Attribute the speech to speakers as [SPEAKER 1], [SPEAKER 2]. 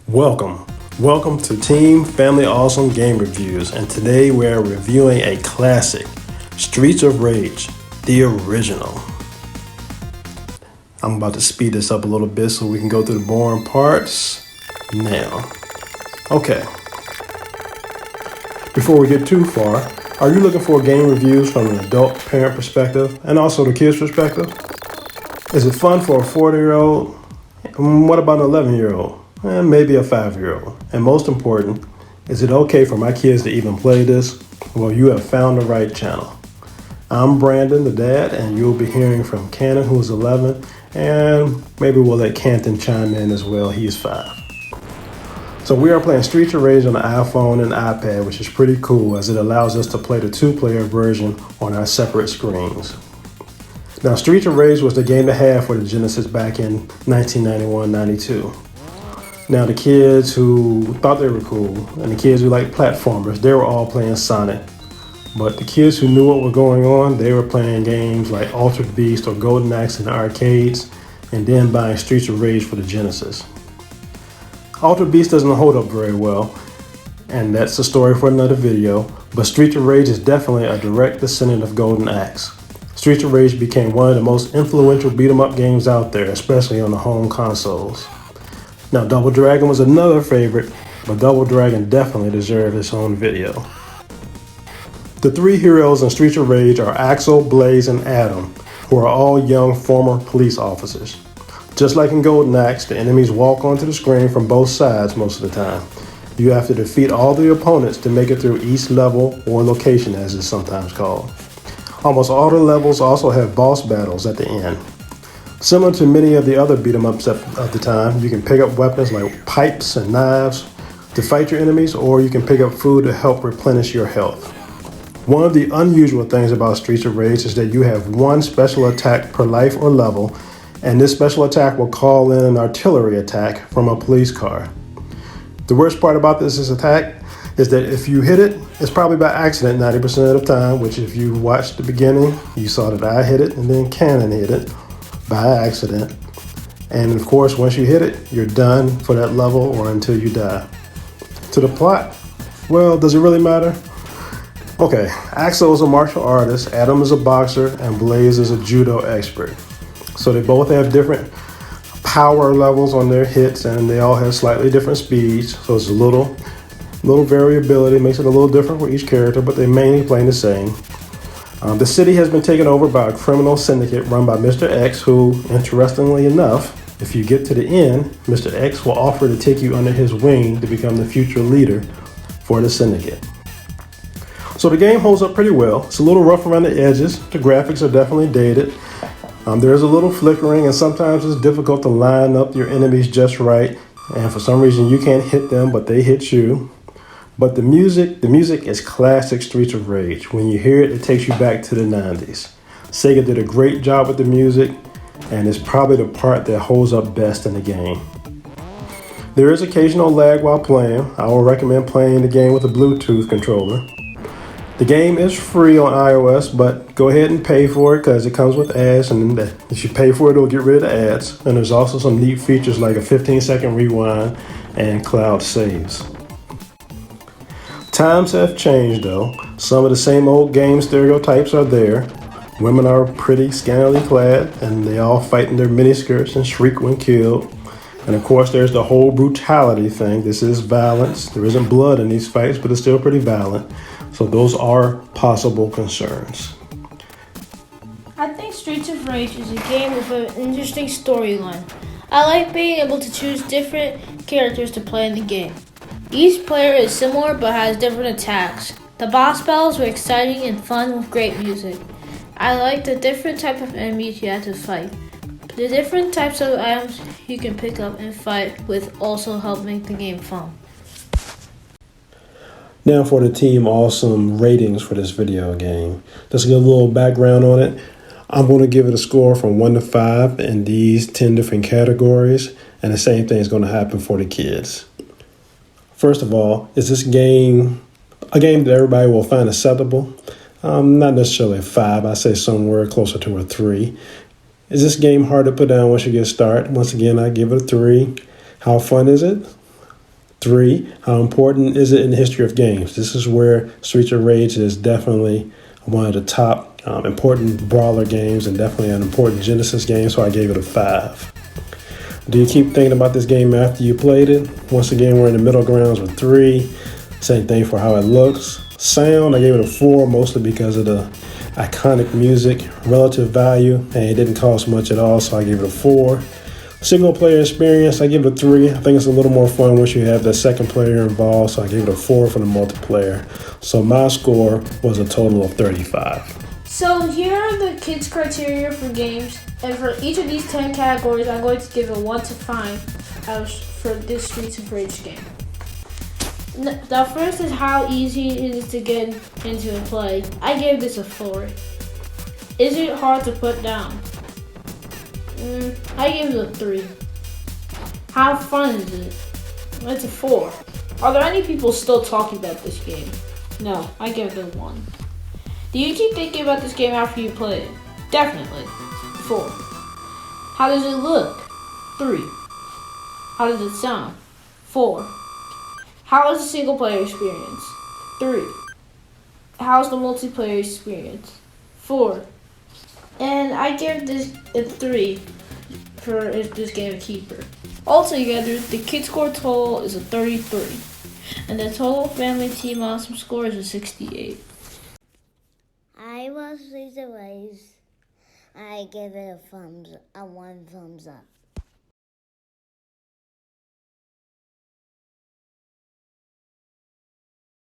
[SPEAKER 1] Welcome to Team Family Awesome Game Reviews, and today we're reviewing a classic, Streets of Rage, the original. I'm about to speed this up a little bit so we can go through the boring parts now. Okay. Before we get too far, are you looking for game reviews from an adult parent perspective and also the kid's perspective? Is it fun for a 40-year-old? What about an 11-year-old? And maybe a 5-year-old. And most important, is it okay for my kids to even play this? Well, you have found the right channel. I'm Brandon, the dad, and you'll be hearing from Cannon, who's 11, and maybe we'll let Canton chime in as well. He's 5. So we are playing Streets of Rage on the iPhone and iPad, which is pretty cool as it allows us to play the 2-player version on our separate screens. Now, Streets of Rage was the game to have for the Genesis back in 1991-92. Now, the kids who thought they were cool and the kids who liked platformers, they were all playing Sonic. But the kids who knew what was going on, they were playing games like Altered Beast or Golden Axe in the arcades, and then buying Streets of Rage for the Genesis. Altered Beast doesn't hold up very well, and that's a story for another video, but Streets of Rage is definitely a direct descendant of Golden Axe. Streets of Rage became one of the most influential beat-em-up games out there, especially on the home consoles. Now, Double Dragon was another favorite, but Double Dragon definitely deserved its own video. The 3 heroes in Streets of Rage are Axel, Blaze, and Adam, who are all young former police officers. Just like in Golden Axe, the enemies walk onto the screen from both sides most of the time. You have to defeat all the opponents to make it through each level or location, as it's sometimes called. Almost all the levels also have boss battles at the end. Similar to many of the other beat-em-ups of the time, you can pick up weapons like pipes and knives to fight your enemies, or you can pick up food to help replenish your health. One of the unusual things about Streets of Rage is that you have one special attack per life or level, and this special attack will call in an artillery attack from a police car. The worst part about this attack is that if you hit it, it's probably by accident 90% of the time, which if you watched the beginning, you saw that I hit it and then Cannon hit it by accident. And of course, once you hit it, you're done for that level or until you die. To the plot, well, does it really matter? Okay, Axel is a martial artist, Adam is a boxer, and Blaze is a judo expert. So they both have different power levels on their hits, and they all have slightly different speeds. So it's a little variability, makes it a little different for each character, but they mainly play the same. The city has been taken over by a criminal syndicate run by Mr. X, who, interestingly enough, if you get to the end, Mr. X will offer to take you under his wing to become the future leader for the syndicate. So the game holds up pretty well. It's a little rough around the edges. The graphics are definitely dated. There's a little flickering, and sometimes it's difficult to line up your enemies just right, and for some reason you can't hit them, but they hit you. But the music is classic Streets of Rage. When you hear it, it takes you back to the 90s. Sega did a great job with the music, and it's probably the part that holds up best in the game. There is occasional lag while playing. I will recommend playing the game with a Bluetooth controller. The game is free on iOS, but go ahead and pay for it because it comes with ads, and if you pay for it, it'll get rid of the ads. And there's also some neat features like a 15-second rewind and cloud saves. Times have changed though. Some of the same old game stereotypes are there. Women are pretty scantily clad, and they all fight in their miniskirts and shriek when killed. And of course, there's the whole brutality thing. This is violence. There isn't blood in these fights, but it's still pretty violent. So those are possible concerns.
[SPEAKER 2] I think Streets of Rage is a game with an interesting storyline. I like being able to choose different characters to play in the game. Each player is similar but has different attacks. The boss battles were exciting and fun with great music. I like the different type of enemies you have to fight. The different types of items you can pick up and fight with also help make the game fun.
[SPEAKER 1] Now for the Team Awesome ratings for this video game. Just to give a little background on it, I'm going to give it a score from 1 to 5 in these 10 different categories, and the same thing is going to happen for the kids. First of all, is this game A game that everybody will find acceptable. Not necessarily a 5. I say somewhere closer to a 3. Is this game hard to put down once you get started? Once again, I give it a 3. How fun is it? 3. How important is it in the history of games? This is where Streets of Rage is definitely one of the top important brawler games and definitely an important Genesis game, so I gave it a 5. Do you keep thinking about this game after you played it? Once again, we're in the middle grounds with 3. Same thing for how it looks. Sound, I gave it a 4, mostly because of the iconic music. Relative value, and it didn't cost much at all, so I gave it a 4. Single player experience, I give it a 3. I think it's a little more fun once you have the second player involved, so I gave it a 4 for the multiplayer. So my score was a total of 35.
[SPEAKER 2] So here are the kids' criteria for games, and for each of these 10 categories, I'm going to give a 1 to 5 for this Streets of Rage game. The first is how easy it is to get into and play. I gave this a 4. Is it hard to put down? I gave it a 3. How fun is it? It's a 4. Are there any people still talking about this game? No, I gave it a 1. Do you keep thinking about this game after you play it? Definitely. 4. How does it look? 3. How does it sound? 4. How is the single player experience? 3. How's the multiplayer experience? 4. And I give this a 3 for this game of Keeper. Altogether, the kid score total is a 33. And the total family Team Awesome score is a 68.
[SPEAKER 3] I was Streets of Rage. I give it a 1 thumbs up.